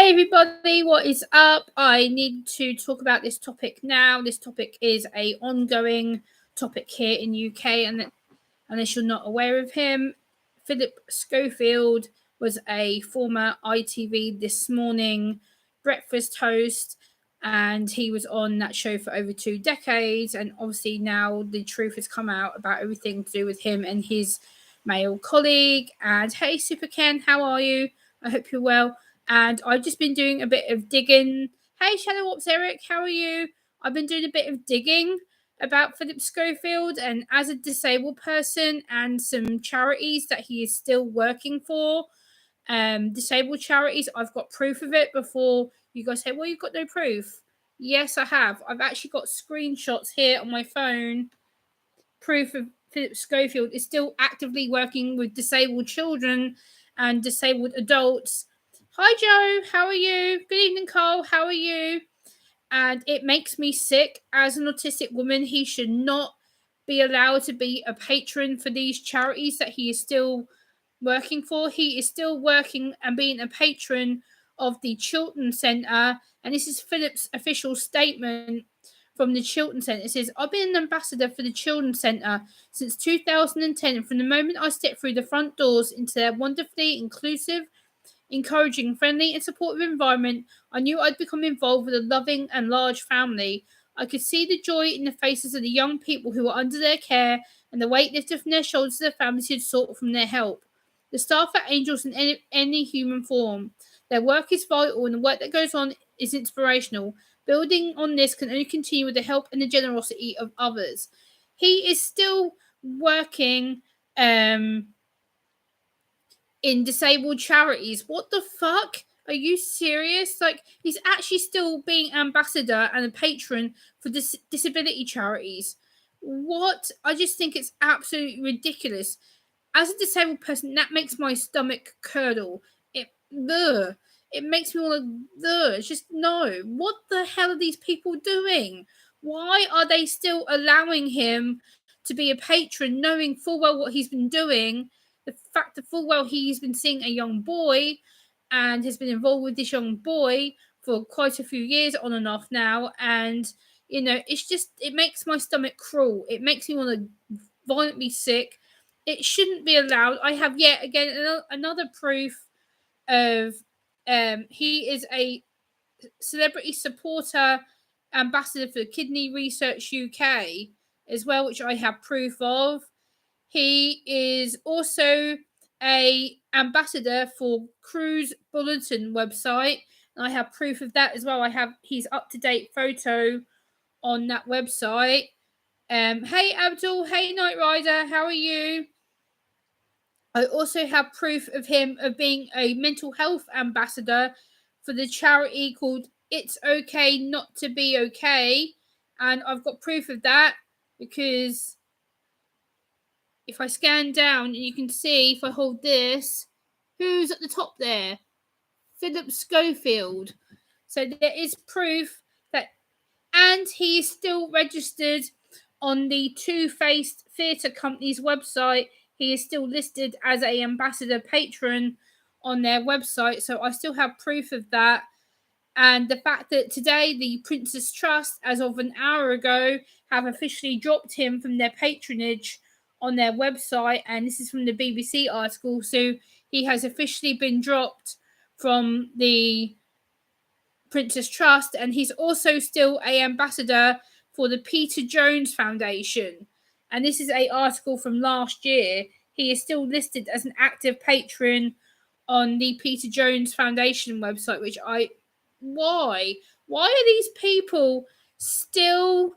Hey everybody, what is up? I need to talk about this topic now. This topic is a ongoing topic here in UK, and unless you're not aware of him, Philip Schofield was a former ITV This Morning breakfast host, and he was on that show for over 2 decades. And obviously now the truth has come out about everything to do with him and his male colleague. And hey, Super Ken, how are you? I hope you're well. And I've just been doing a bit of digging. Hey, Shadow Ops Eric, how are you? I've been doing a bit of digging about Philip Schofield, and as a disabled person and some charities that he is still working for, disabled charities. I've got proof of it before you guys say, well, you've got no proof. Yes, I have. I've actually got screenshots here on my phone. Proof of Philip Schofield is still actively working with disabled children and disabled adults. Hi, Joe. How are you? Good evening, Carl. How are you? And it makes me sick. As an autistic woman, he should not be allowed to be a patron for these charities that he is still working for. He is still working and being a patron of the Chiltern Centre. And this is Philip's official statement from the Chiltern Centre. It says, I've been an ambassador for the Children Centre since 2010. And from the moment I stepped through the front doors into their wonderfully inclusive, encouraging, friendly and supportive environment, I knew I'd become involved with a loving and large family. I could see the joy in the faces of the young people who were under their care and the weight lifted from their shoulders of the families who'd sought from their help. The staff are angels in any human form. Their work is vital and the work that goes on is inspirational. Building on this can only continue with the help and the generosity of others. He is still working in disabled charities. What the fuck? Are you serious? Like, he's actually still being ambassador and a patron for disability charities. What? I just think it's absolutely ridiculous. As a disabled person, that makes my stomach curdle. It makes me want to. It's just no. What the hell are these people doing? Why are they still allowing him to be a patron, knowing full well what he's been doing? The fact that full well he's been seeing a young boy and has been involved with this young boy for quite a few years on and off now. And, you know, it makes my stomach crawl. It makes me want to violently sick. It shouldn't be allowed. I have yet again another proof of he is a celebrity supporter ambassador for Kidney Research UK as well, which I have proof of. He is also a ambassador for Cruise Bulletin website, and I have proof of that as well. I have his up-to-date photo on that website. Hey Abdul, hey Knight Rider, how are you? I also have proof of him of being a mental health ambassador for the charity called It's Okay Not to Be Okay, and I've got proof of that because if I scan down and you can see, if I hold this, who's at the top there? Philip Schofield. So there is proof that, and he is still registered on the Two-Faced Theatre Company's website. He is still listed as a ambassador patron on their website. So I still have proof of that. And the fact that today the Princess Trust, as of an hour ago, have officially dropped him from their patronage on their website, and this is from the BBC article, so he has officially been dropped from the Princess Trust, and he's also still an ambassador for the Peter Jones Foundation, and this is an article from last year. He is still listed as an active patron on the Peter Jones Foundation website, which why are these people still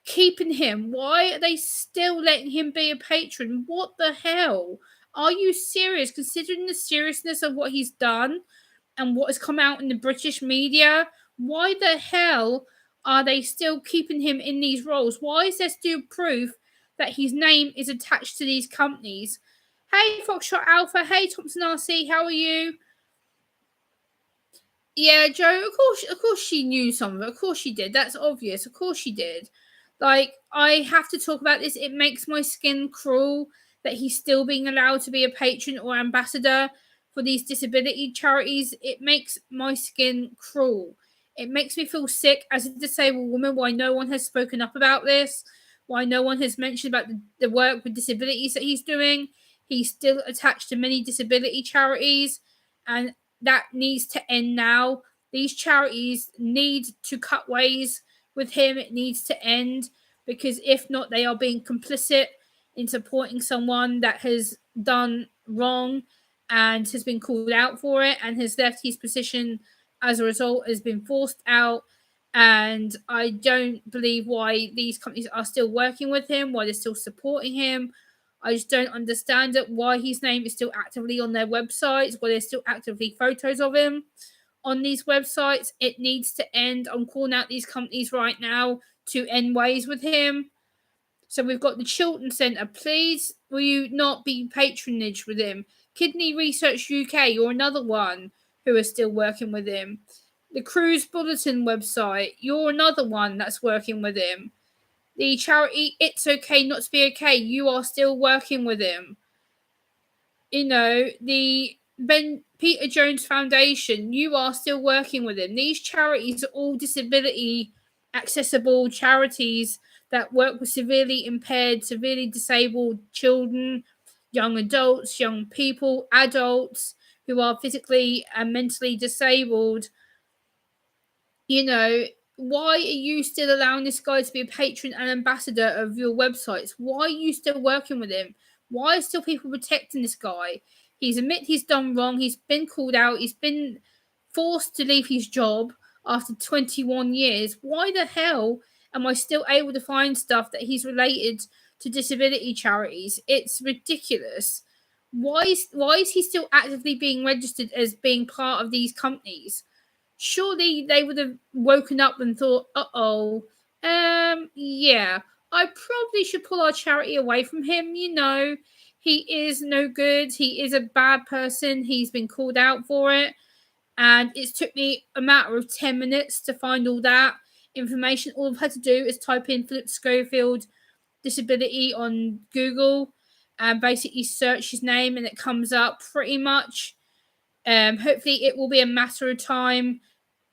keeping him? Why are they still letting him be a patron? What the hell? Are you serious? Considering the seriousness of what he's done and what has come out in the British media, why the hell are they still keeping him in these roles? Why is there still proof that his name is attached to these companies? Hey, Foxtrot Alpha. Hey, Thompson RC. How are you? Yeah, Joe, of course she knew some of it. Of course she did. That's obvious. Of course she did. Like, I have to talk about this. It makes my skin crawl that he's still being allowed to be a patron or ambassador for these disability charities, it makes my skin crawl. It makes me feel sick as a disabled woman. Why no one has spoken up about this? Why no one has mentioned about the work with disabilities that he's doing? He's still attached to many disability charities, and that needs to end now. These charities need to cut ways with him. It needs to end, because if not, they are being complicit in supporting someone that has done wrong and has been called out for it and has left his position as a result, has been forced out. And I don't believe why these companies are still working with him, why they're still supporting him. I just don't understand it, why his name is still actively on their websites, why there's still actively photos of him on these websites. It needs to end. I'm calling out these companies right now to end ways with him. So we've got the Chiltern Centre. Please, will you not be patronage with him? Kidney Research UK, you're another one who is still working with him. The Cruise Bulletin website, you're another one that's working with him. The charity It's Okay Not to Be Okay, you are still working with him. You know, the Peter Jones Foundation, you are still working with him. These charities are all disability accessible charities that work with severely impaired, severely disabled children, young adults, young people, adults who are physically and mentally disabled. You know, why are you still allowing this guy to be a patron and ambassador of your websites? Why are you still working with him? Why are still people protecting this guy? He's admitted he's done wrong. He's been called out. He's been forced to leave his job after 21 years. Why the hell am I still able to find stuff that he's related to disability charities? It's ridiculous. Why is he still actively being registered as being part of these companies? Surely they would have woken up and thought, yeah, I probably should pull our charity away from him. You know, he is no good. He is a bad person. He's been called out for it. And it took me a matter of 10 minutes to find all that information. All I've had to do is type in Philip Schofield disability on Google and basically search his name, and it comes up pretty much. Hopefully it will be a matter of time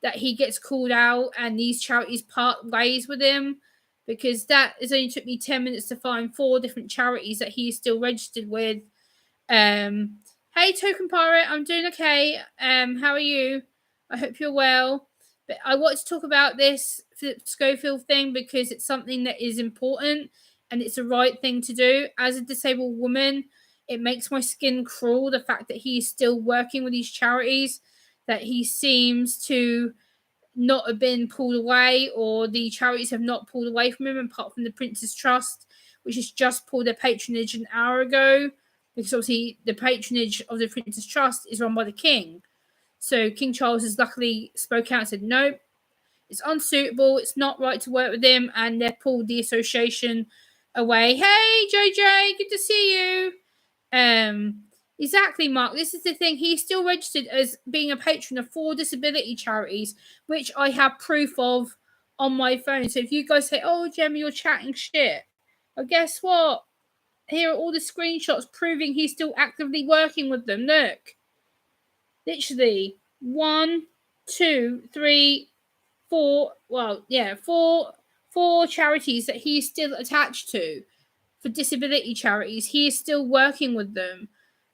that he gets called out and these charities part ways with him, because that has only took me 10 minutes to find 4 different charities that he is still registered with. Hey Token Pirate, I'm doing okay. How are you? I hope you're well. But I wanted to talk about this Philip Schofield thing because it's something that is important and it's the right thing to do. As a disabled woman, it makes my skin crawl, the fact that he is still working with these charities, that he seems to not have been pulled away, or the charities have not pulled away from him, apart from the Prince's Trust, which has just pulled their patronage an hour ago, because obviously the patronage of the Prince's Trust is run by the King. So King Charles has luckily spoke out and said, no, it's unsuitable, it's not right to work with him, and they've pulled the association away. Hey, JJ, good to see you. Exactly, Mark. This is the thing. He's still registered as being a patron of 4 disability charities, which I have proof of on my phone. So if you guys say, oh, Gemma, you're chatting shit, well, guess what? Here are all the screenshots proving he's still actively working with them. Look. Literally 1, 2, 3, 4. Well, yeah, four charities that he's still attached to for disability charities. He is still working with them.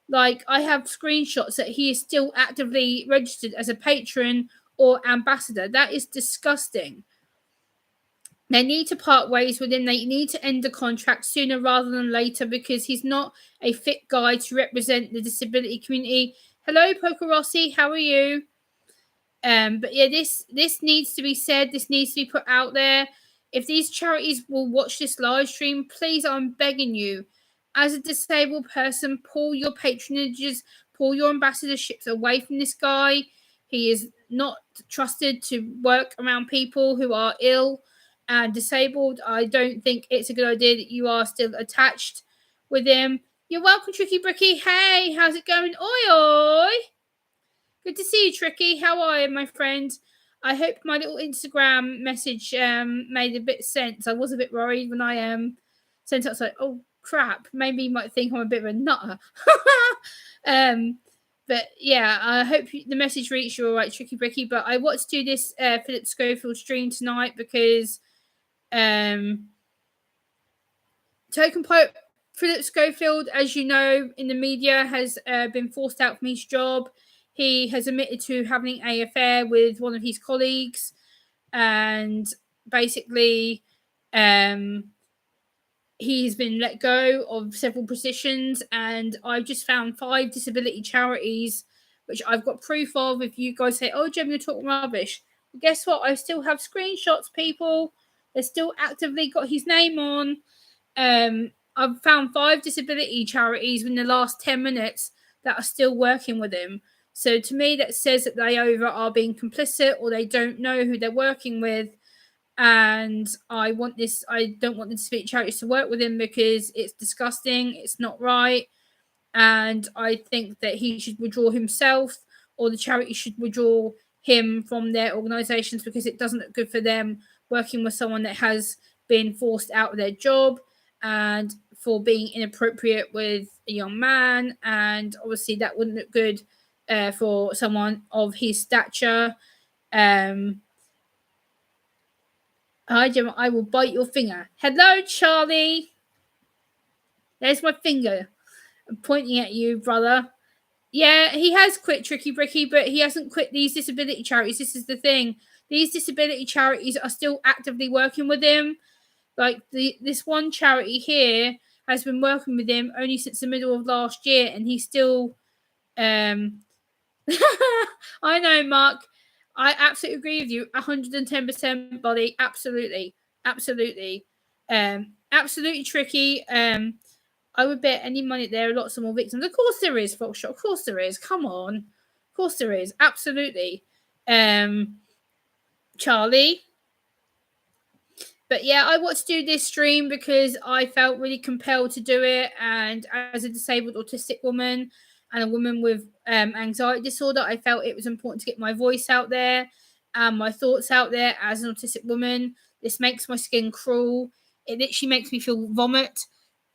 Like, I have screenshots that he is still actively registered as a patron or ambassador. That is disgusting. They need to part ways with him. They need to end the contract sooner rather than later, because he's not a fit guy to represent the disability community. Hello, Poker Rossi. How are you? But yeah, this needs to be said. This needs to be put out there. If these charities will watch this live stream, please, I'm begging you, as a disabled person, pull your patronages, pull your ambassadorships away from this guy. He is not trusted to work around people who are ill and disabled. I don't think it's a good idea that you are still attached with him. You're welcome, Tricky Bricky. Hey, how's it going? Oi, oi. Good to see you, Tricky. How are you, my friend? I hope my little Instagram message made a bit of sense. I was a bit worried when I sent it. I was like, oh, crap. Maybe you might think I'm a bit of a nutter. But yeah, I hope the message reached you all right, Tricky Bricky. But I want to do this Philip Schofield stream tonight because token poet Philip Schofield, as you know, in the media, has been forced out from his job. He has admitted to having an affair with one of his colleagues, and basically, he's been let go of several positions. And I've just found 5 disability charities, which I've got proof of. If you guys say, "Oh, Jem, you're talking rubbish," well, guess what? I still have screenshots, people. They're still actively got his name on. I've found 5 disability charities in the last 10 minutes that are still working with him. So to me, that says that they either are being complicit or they don't know who they're working with. And I don't want the disability charities to work with him because it's disgusting. It's not right. And I think that he should withdraw himself, or the charity should withdraw him from their organisations, because it doesn't look good for them working with someone that has been forced out of their job and for being inappropriate with a young man. And obviously that wouldn't look good for someone of his stature. Hi, Jim. I will bite your finger. Hello, Charlie. There's my finger. I'm pointing at you, brother. Yeah, he has quit Tricky Bricky, but he hasn't quit these disability charities. This is the thing. These disability charities are still actively working with him. Like this one charity here has been working with him only since the middle of last year, and he's still I know, Mark. I absolutely agree with you. 110%, buddy. Absolutely. Absolutely. Absolutely tricky. I would bet any money there are lots of more victims. Of course there is, Foxshot. Of course there is. Come on. Of course there is. Absolutely. Charlie. But yeah, I want to do this stream because I felt really compelled to do it. And as a disabled autistic woman and a woman with anxiety disorder, I felt it was important to get my voice out there and my thoughts out there as an autistic woman. This makes my skin crawl. It literally makes me feel vomit.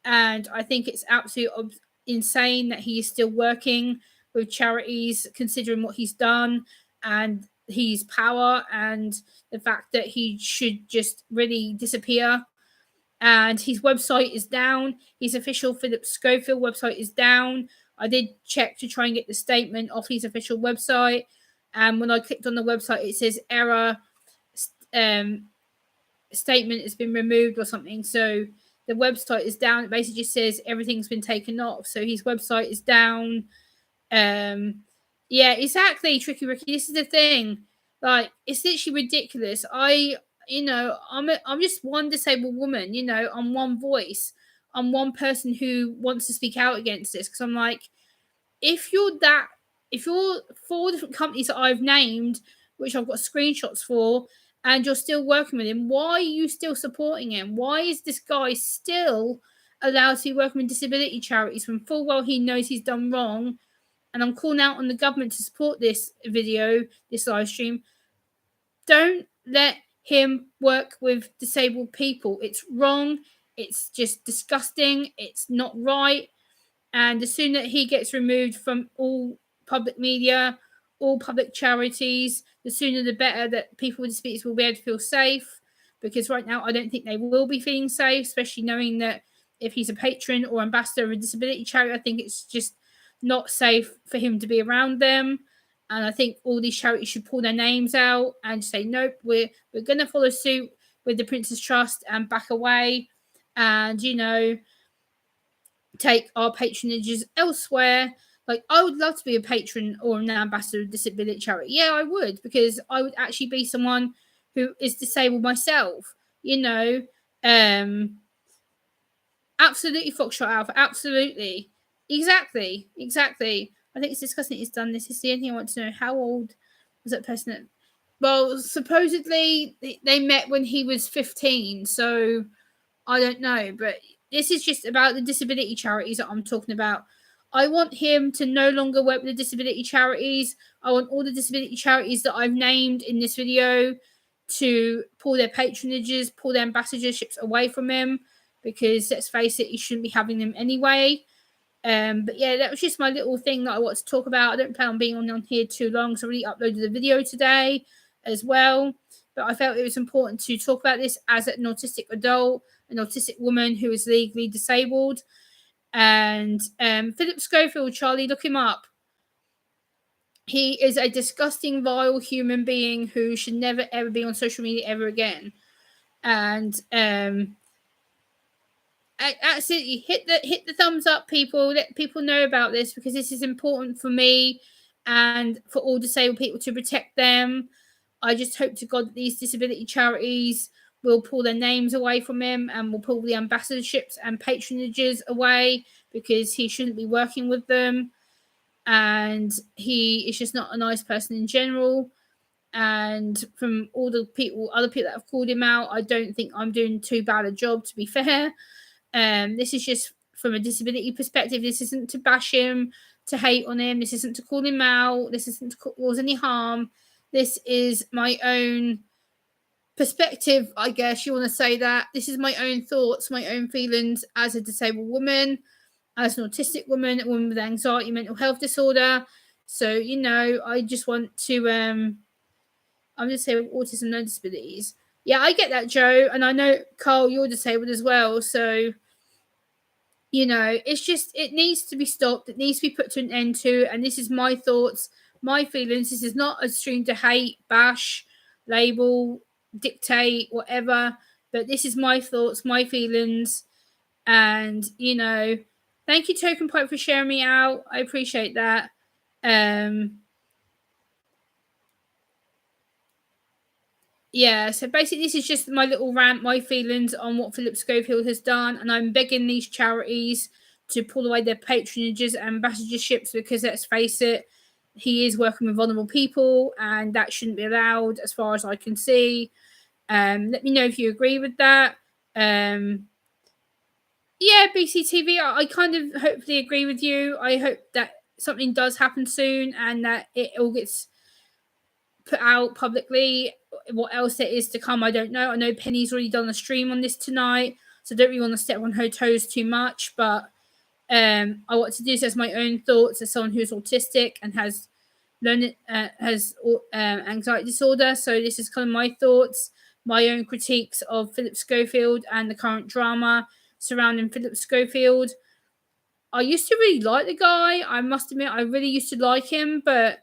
And I think it's absolutely insane that he is still working with charities, considering what he's done and his power, and the fact that he should just really disappear. And his website is down. His official Philip Schofield website is down. I did check to try and get the statement off his official website, and when I clicked on the website, it says error, statement has been removed or something. So the website is down. It basically just says everything's been taken off. So his website is down. Yeah, exactly, Tricky Ricky. This is the thing. Like, it's literally ridiculous. I'm just one disabled woman. I'm one voice. I'm one person who wants to speak out against this, because I'm like, if you're 4 different companies that I've named, which I've got screenshots for, and you're still working with him, why are you still supporting him? Why is this guy still allowed to be working with disability charities when full well he knows he's done wrong? And I'm calling out on the government to support this video, this live stream. Don't let him work with disabled people. It's wrong. It's just disgusting. It's not right. And the sooner he gets removed from all public media, all public charities, the sooner the better, that people with disabilities will be able to feel safe. Because right now, I don't think they will be feeling safe, especially knowing that if he's a patron or ambassador of a disability charity, I think it's just not safe for him to be around them. And I think all these charities should pull their names out and say, nope, we're going to follow suit with the Prince's Trust and back away. And, take our patronages elsewhere. Like, I would love to be a patron or an ambassador of disability charity. Yeah, I would, because I would actually be someone who is disabled myself. Absolutely, Foxtrot Alpha. Absolutely. Exactly. I think it's disgusting he's done this. Is the only thing I want to know. How old was that person? Well, supposedly they met when he was 15. So I don't know. But this is just about the disability charities that I'm talking about. I want him to no longer work with the disability charities. I want all the disability charities that I've named in this video to pull their patronages, pull their ambassadorships away from him, because let's face it, he shouldn't be having them anyway. But yeah, that was just my little thing that I wanted to talk about. I don't plan on being on here too long, so I really uploaded a video today as well. But I felt it was important to talk about this as an autistic adult, an autistic woman who is legally disabled. And Philip Schofield, Charlie, look him up. He is a disgusting, vile human being who should never ever be on social media ever again. And absolutely hit the thumbs up, people. Let people know about this, because this is important for me and for all disabled people, to protect them. I just hope to God that these disability charities will pull their names away from him and will pull the ambassadorships and patronages away, because he shouldn't be working with them, and he is just not a nice person in general. And from all the other people that have called him out, I don't think I'm doing too bad a job, to be fair. This is just from a disability perspective. This isn't to bash him, to hate on him. This isn't to call him out. This isn't to cause any harm. This is my own perspective, I guess you want to say that. This is my own thoughts, my own feelings as a disabled woman, as an autistic woman, a woman with anxiety, mental health disorder. So, I just want to, I'm just saying, with autism, no disabilities. Yeah, I get that, Joe. And I know, Carl, you're disabled as well. So, it's just, it needs to be stopped. It needs to be put to an end to. And this is my thoughts, my feelings. This is not a stream to hate, bash, label, dictate, whatever. But this is my thoughts, my feelings. And, thank you, Token Pipe, for sharing me out. I appreciate that. Yeah, so basically this is just my little rant, my feelings on what Philip Schofield has done, and I'm begging these charities to pull away their patronages and ambassadorships, because let's face it, he is working with vulnerable people, and that shouldn't be allowed as far as I can see. Let me know if you agree with that. Yeah, BCTV, I kind of hopefully agree with you. I hope that something does happen soon and that it all gets put out publicly. What else there is to come, I don't know. I know Penny's already done a stream on this tonight, so I don't really want to step on her toes too much, but I want to do this as my own thoughts as someone who's autistic and has anxiety disorder. So this is kind of my thoughts, my own critiques of Philip Schofield and the current drama surrounding Philip Schofield. I used to really like the guy. I must admit, I really used to like him, but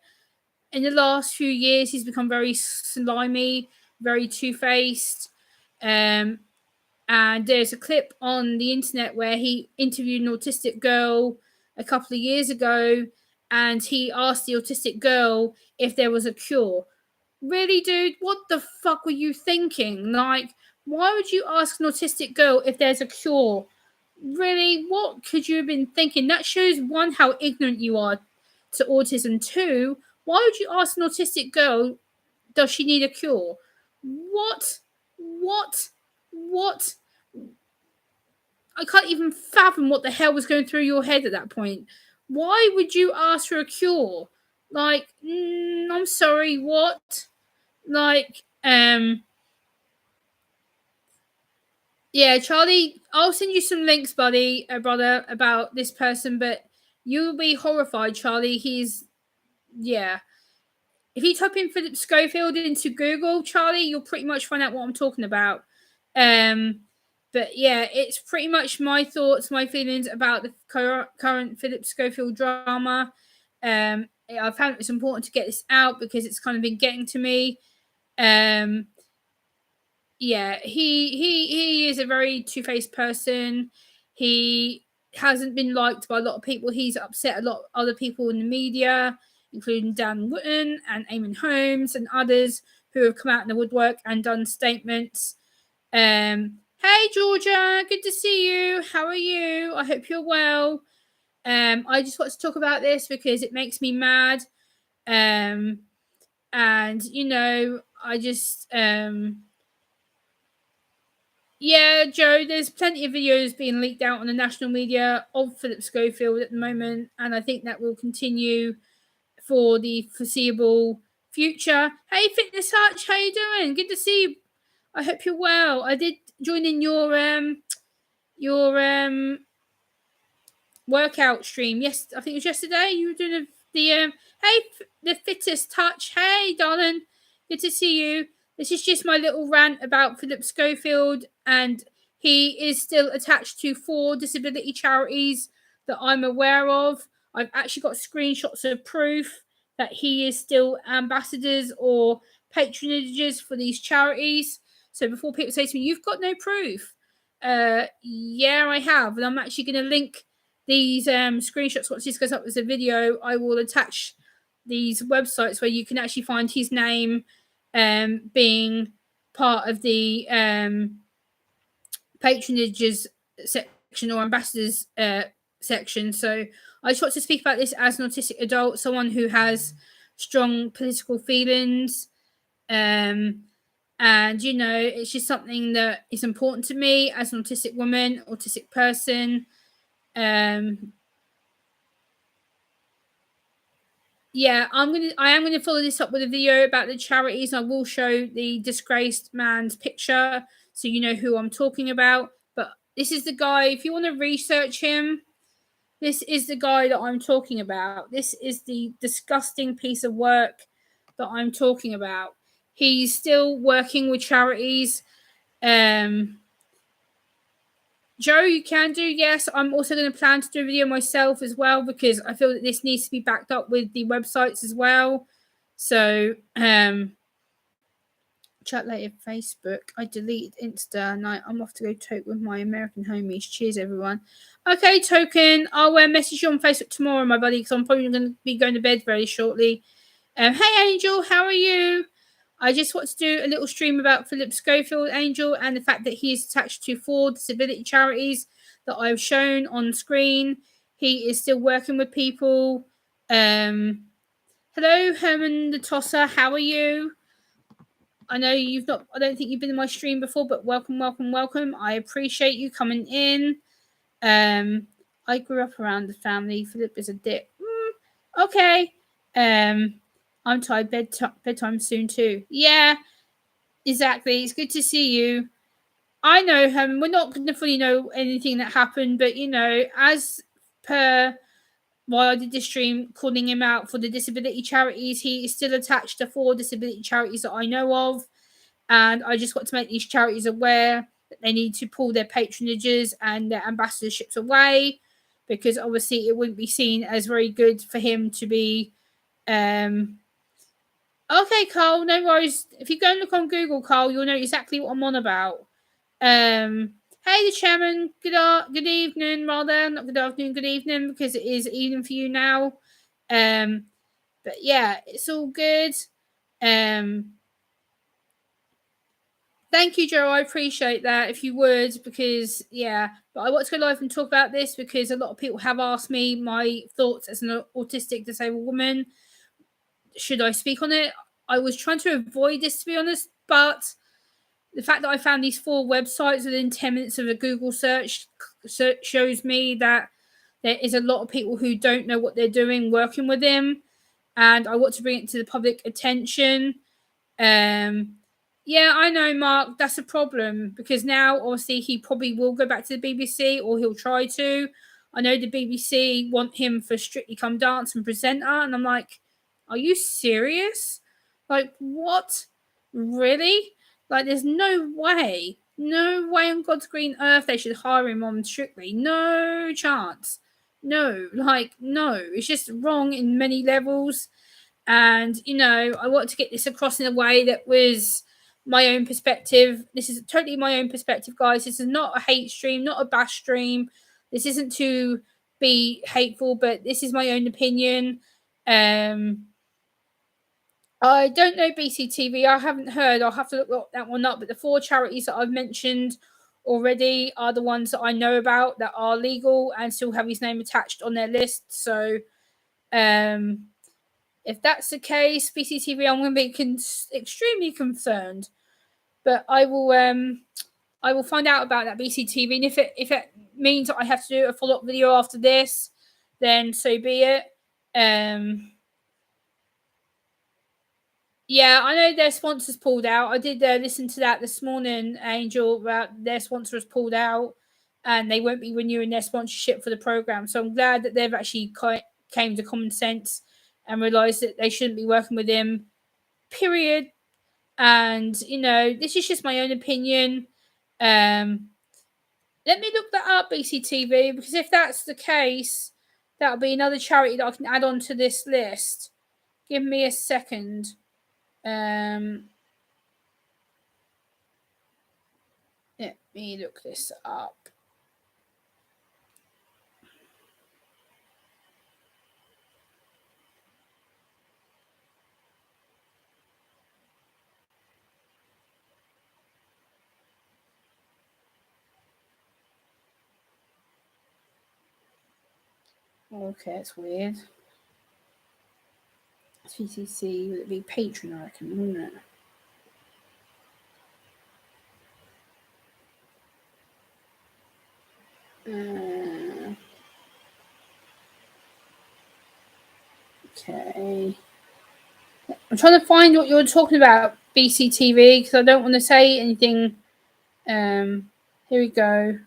in the last few years, he's become very slimy, very two-faced. And there's a clip on the internet where he interviewed an autistic girl a couple of years ago, and he asked the autistic girl if there was a cure. Really, dude? What the fuck were you thinking? Like, why would you ask an autistic girl if there's a cure? Really? What could you have been thinking? That shows, one, how ignorant you are to autism. Two, why would you ask an autistic girl, does she need a cure? What? I can't even fathom what the hell was going through your head at that point. Why would you ask for a cure? Like, I'm sorry, what? Like, yeah, Charlie, I'll send you some links, brother, about this person, but you'll be horrified, Charlie. Yeah. If you type in Philip Schofield into Google, Charlie, you'll pretty much find out what I'm talking about. But yeah, it's pretty much my thoughts, my feelings about the current Philip Schofield drama. I found it's important to get this out because it's kind of been getting to me. Yeah, he is a very two-faced person. He hasn't been liked by a lot of people. He's upset a lot of other people in the media, including Dan Wootton and Eamon Holmes and others who have come out in the woodwork and done statements. Hey Georgia, good to see you. How are you? I hope you're well. I just want to talk about this because it makes me mad. And I just yeah, Joe, there's plenty of videos being leaked out on the national media of Philip Schofield at the moment, and I think that will continue for the foreseeable future. Hey, Fitness Hutch, how you doing? Good to see you. I hope you're well. I did join in your workout stream. Yes, I think it was yesterday. You were doing the fittest touch. Hey, darling, good to see you. This is just my little rant about Philip Schofield, and he is still attached to 4 disability charities that I'm aware of. I've actually got screenshots of proof that he is still ambassadors or patronages for these charities. So before people say to me, "You've got no proof," yeah, I have, and I'm actually going to link these screenshots. Once this goes up as a video, I will attach these websites where you can actually find his name being part of the patronages section or ambassadors section. So I just want to speak about this as an autistic adult, someone who has strong political feelings. And it's just something that is important to me as an autistic woman, autistic person. Yeah, I am gonna follow this up with a video about the charities. I will show the disgraced man's picture so you know who I'm talking about. But this is the guy. If you want to research him, this is the guy that I'm talking about. This is the disgusting piece of work that I'm talking about. He's still working with charities. Joe, you can do, yes. I'm also going to plan to do a video myself as well because I feel that this needs to be backed up with the websites as well. So, chat later, Facebook. I deleted Insta and I'm off to go toke with my American homies. Cheers, everyone. Okay, Token. I'll message you on Facebook tomorrow, my buddy, because I'm probably going to be going to bed very shortly. Hey, Angel, how are you? I just want to do a little stream about Philip Schofield, Angel, and the fact that he is attached to 4 disability charities that I've shown on screen. He is still working with people. Hello, Herman the Tosser. How are you? I know I don't think you've been in my stream before, but welcome, welcome, welcome. I appreciate you coming in. I grew up around the family. Philip is a dick. Okay. I'm tired. Bedtime soon too. Yeah, exactly. It's good to see you. I know him. We're not going to fully know anything that happened, but as per why I did this stream calling him out for the disability charities, he is still attached to 4 disability charities that I know of, and I just want to make these charities aware that they need to pull their patronages and their ambassadorships away, because obviously it wouldn't be seen as very good for him to be. Okay, Carl, no worries. If you go and look on Google, Carl, you'll know exactly what I'm on about. Hey, the chairman. Good evening, rather not good afternoon, good evening, because it is evening for you now. But yeah, it's all good. Thank you, Joe. I appreciate that. If you would, because but I want to go live and talk about this because a lot of people have asked me my thoughts as an autistic disabled woman. Should I speak on it? I was trying to avoid this, to be honest, but the fact that I found these 4 websites within 10 minutes of a Google search shows me that there is a lot of people who don't know what they're doing working with him, and I want to bring it to the public attention. Yeah, I know, Mark, that's a problem because now obviously he probably will go back to the BBC, or he'll try to. I know the BBC want him for Strictly Come Dance and presenter, and I'm like, are you serious? Like, what? Really? Like, there's no way on God's green earth they should hire him on Strictly. No chance. No, it's just wrong in many levels. And, I want to get this across in a way that was my own perspective. This is totally my own perspective, guys. This is not a hate stream, not a bash stream. This isn't to be hateful, but this is my own opinion. I don't know BCTV. I haven't heard. I'll have to look that one up. But the 4 charities that I've mentioned already are the ones that I know about that are legal and still have his name attached on their list. So, if that's the case, BCTV, I'm going to be extremely concerned. But I will find out about that BCTV, and if it means that I have to do a follow-up video after this, then so be it. Yeah, I know their sponsors pulled out. I did listen to that this morning, Angel, about their sponsors pulled out. and they won't be renewing their sponsorship for the program. So I'm glad that they've actually came to common sense and realised that they shouldn't be working with him. Period. And this is just my own opinion. Let me look that up, BCTV, because if that's the case, that'll be another charity that I can add on to this list. Give me a second. Let me look this up. Okay, that's weird. CCC, would it be Patron, I reckon, wouldn't it? Okay. I'm trying to find what you're talking about, BCTV, because I don't want to say anything. Here we go.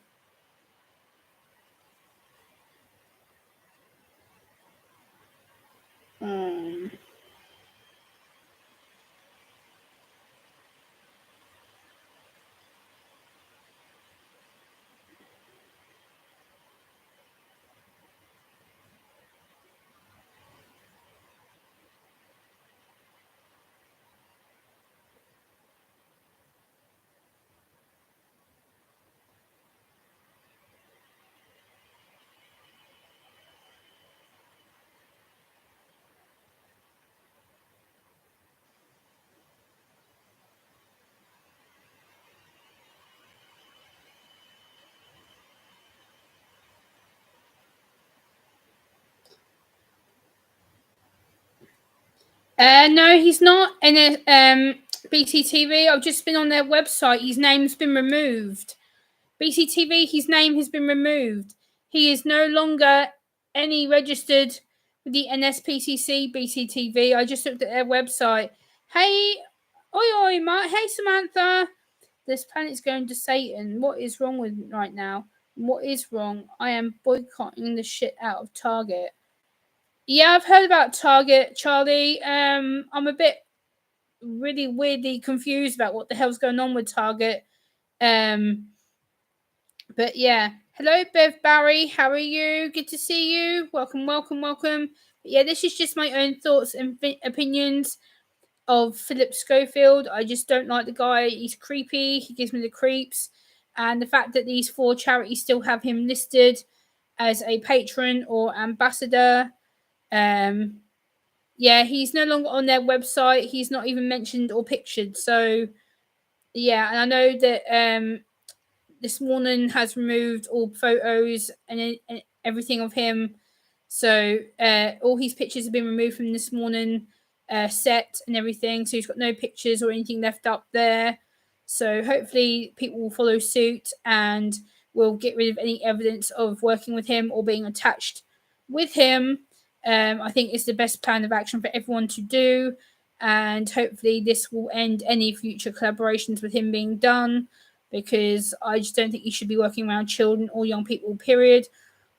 No, he's not in a BCTV. I've just been on their website. His name's been removed. BCTV, his name has been removed. He is no longer any registered with the NSPCC BCTV. I just looked at their website. Hey, oi, Matt. Hey, Samantha. This planet's going to Satan. What is wrong with me right now? What is wrong? I am boycotting the shit out of Target. Yeah, I've heard about Target, Charlie. I'm a bit really weirdly confused about what the hell's going on with Target. But yeah. Hello, Bev Barry. How are you? Good to see you. Welcome. But yeah, this is just my own thoughts and opinions of Philip Schofield. I just don't like the guy. He's creepy. He gives me the creeps. And the fact that these 4 charities still have him listed as a patron or ambassador. Yeah, he's no longer on their website. He's not even mentioned or pictured. So yeah, and I know that this morning has removed all photos and everything of him. So all his pictures have been removed from this morning set and everything. So he's got no pictures or anything left up there. So hopefully people will follow suit and will get rid of any evidence of working with him or being attached with him. I think it's the best plan of action for everyone to do. And hopefully this will end any future collaborations with him being done, because I just don't think he should be working around children or young people, period.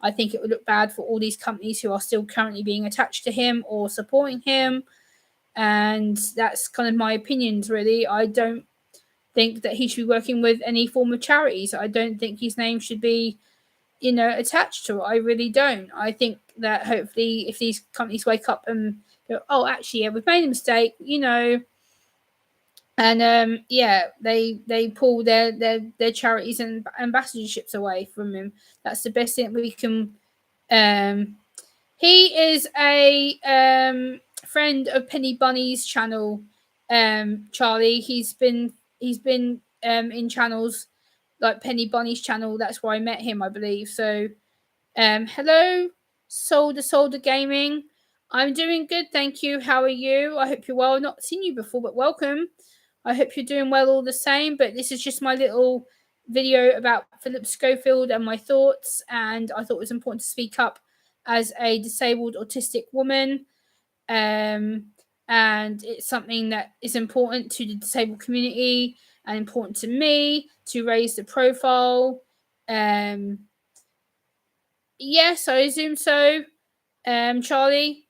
I think it would look bad for all these companies who are still currently being attached to him or supporting him. And that's kind of my opinions, really. I don't think that he should be working with any form of charities. I don't think his name should be, attached to it. I really don't. I think that hopefully if these companies wake up and go, oh, actually, yeah, we've made a mistake, and they pull their charities and ambassadorships away from him. That's the best thing we can. He is a friend of Penny Bunny's channel. Charlie. He's been in channels like Penny Bunny's channel. That's where I met him, I believe. So, hello, Solder Gaming. I'm doing good, thank you. How are you? I hope you're well. I've not seen you before, but welcome. I hope you're doing well all the same. But this is just my little video about Philip Schofield and my thoughts. And I thought it was important to speak up as a disabled autistic woman. And it's something that is important to the disabled community and important to me to raise the profile Um, yes, I assume so. Charlie.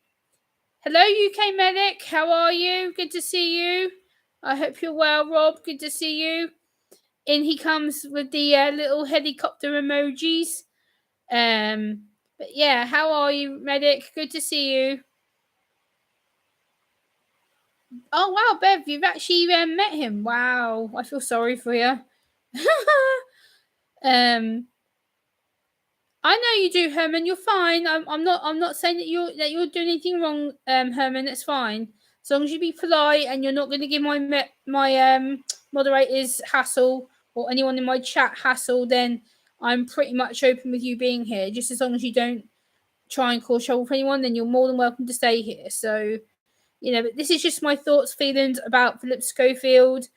Hello, UK medic. How are you? Good to see you. I hope you're well, Rob. Good to see you. In he comes with the little helicopter emojis. But yeah, how are you, medic? Good to see you. Oh wow, Bev, you've actually met him. Wow, I feel sorry for you. um, I know you do, Herman. You're fine. I'm not. I'm not saying that you're doing anything wrong, Herman. That's fine. As long as you be polite and you're not going to give my moderators hassle or anyone in my chat hassle, then I'm pretty much open with you being here. Just as long as you don't try and cause trouble for anyone, then you're more than welcome to stay here. So, but this is just my thoughts, feelings about Philip Schofield.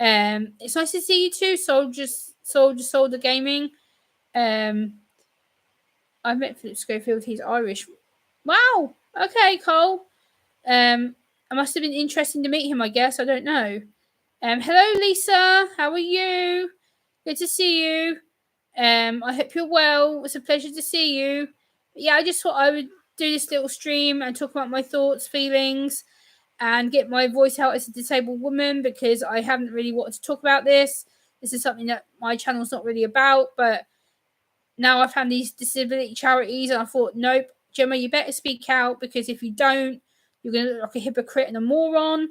It's nice to see you too, Soldier Gaming. I've met Philip Schofield. He's Irish. Wow. Okay, Cole. It must have been interesting to meet him. I guess I don't know. Hello, Lisa. How are you? Good to see you. I hope you're well. It's a pleasure to see you. But yeah, I just thought I would do this little stream and talk about my thoughts, feelings, and get my voice out as a disabled woman because I haven't really wanted to talk about this. This is something that my channel's not really about, but now I found these disability charities and I thought, nope, Gemma, you better speak out because if you don't, you're going to look like a hypocrite and a moron.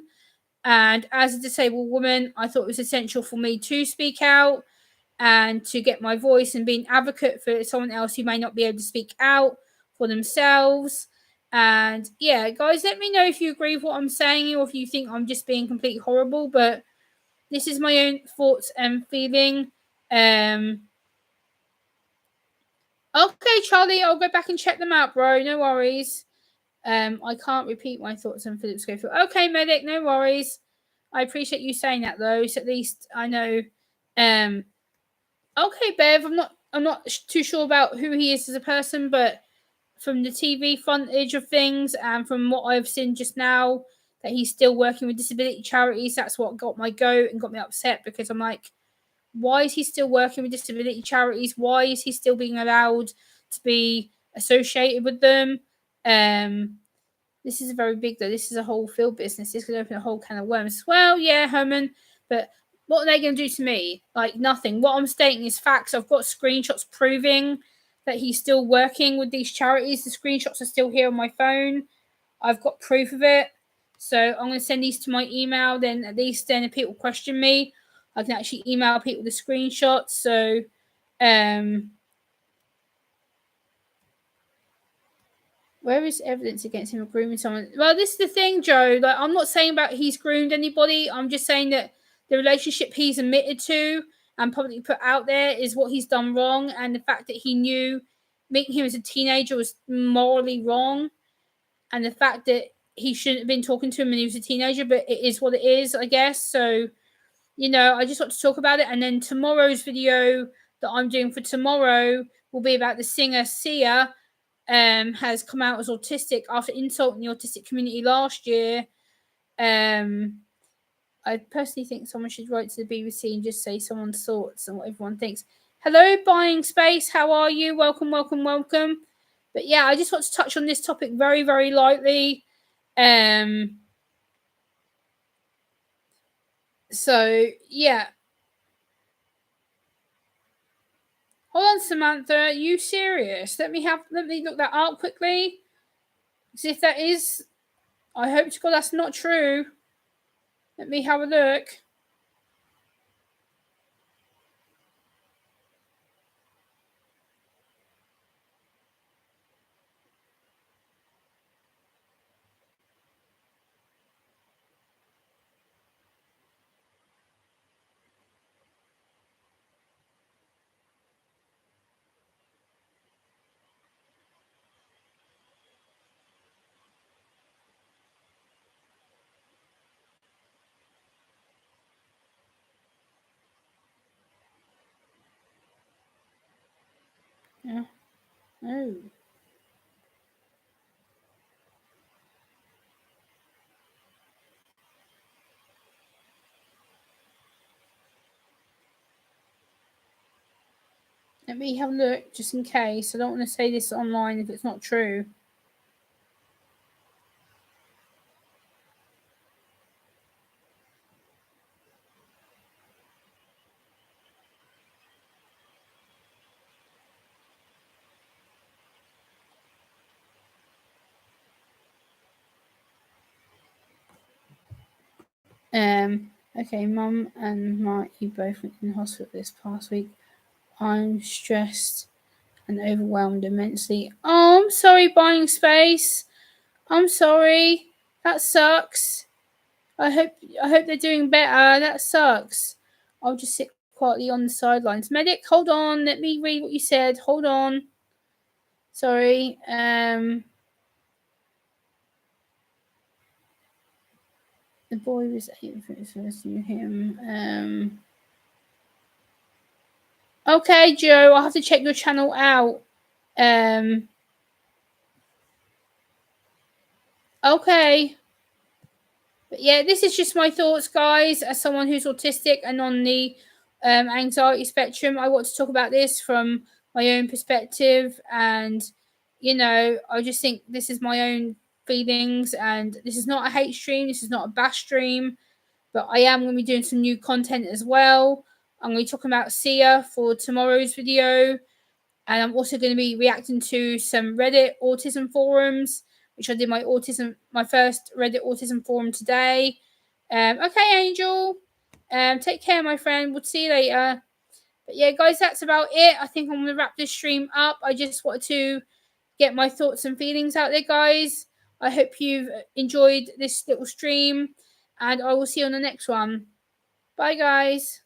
And as a disabled woman, I thought it was essential for me to speak out and to get my voice and be an advocate for someone else who may not be able to speak out for themselves. And yeah, guys, let me know if you agree with what I'm saying or if you think I'm just being completely horrible. But this is my own thoughts and feeling. Okay, Charlie, I'll go back and check them out, bro. No worries. I can't repeat my thoughts on Philip Schofield. Okay, medic, no worries. I appreciate you saying that though. So at least I know. Okay, Bev, I'm not too sure about who he is as a person, but from the TV frontage of things and from what I've seen just now, that he's still working with disability charities. That's what got my goat and got me upset because I'm like, why is he still working with disability charities? Why is he still being allowed to be associated with them? This is very big though. This is a whole field business. This could open a whole can of worms. Well, yeah, Herman, but what are they going to do to me? Like nothing. What I'm stating is facts. I've got screenshots proving that he's still working with these charities. The screenshots are still here on my phone. I've got proof of it. So I'm going to send these to my email. Then at least then if people question me, I can actually email people the screenshots. So, where is evidence against him grooming someone? Well, this is the thing, Joe. Like, I'm not saying about he's groomed anybody. I'm just saying that the relationship he's admitted to and publicly put out there is what he's done wrong, and the fact that he knew making him as a teenager was morally wrong, and the fact that he shouldn't have been talking to him when he was a teenager, but it is what it is, I guess. So, I just want to talk about it. And then tomorrow's video that I'm doing for tomorrow will be about the singer Sia, has come out as autistic after insulting the autistic community last year. I personally think someone should write to the BBC and just say someone's thoughts and what everyone thinks. Hello, Buying Space. How are you? Welcome, welcome, welcome. But yeah, I just want to touch on this topic very, very lightly. So yeah. Hold on, Samantha. Are you serious? Let me look that up quickly. See if that is. I hope to God that's not true. Let me have a look. Yeah. Oh. Let me have a look just in case. I don't want to say this online if it's not true. Okay, Mum and Marty both went in the hospital this past week. I'm stressed and overwhelmed immensely. Oh, I'm sorry, buying space. I'm sorry. That sucks. I hope they're doing better. That sucks. I'll just sit quietly on the sidelines. Medic, hold on. Let me read what you said. Hold on. Sorry. The boy was 8 for his first to him. Okay, Joe, I'll have to check your channel out. Okay. But yeah, this is just my thoughts, guys. As someone who's autistic and on the anxiety spectrum, I want to talk about this from my own perspective. And, I just think this is my own feelings. And this is not a hate stream. This is not a bash stream. But I am going to be doing some new content as well. I'm going to be talking about Sia for tomorrow's video. And I'm also going to be reacting to some Reddit autism forums, which I did my first Reddit autism forum today. Okay, Angel. Take care, my friend. We'll see you later. But yeah, guys, that's about it. I think I'm going to wrap this stream up. I just wanted to get my thoughts and feelings out there, guys. I hope you've enjoyed this little stream, and I will see you on the next one. Bye, guys.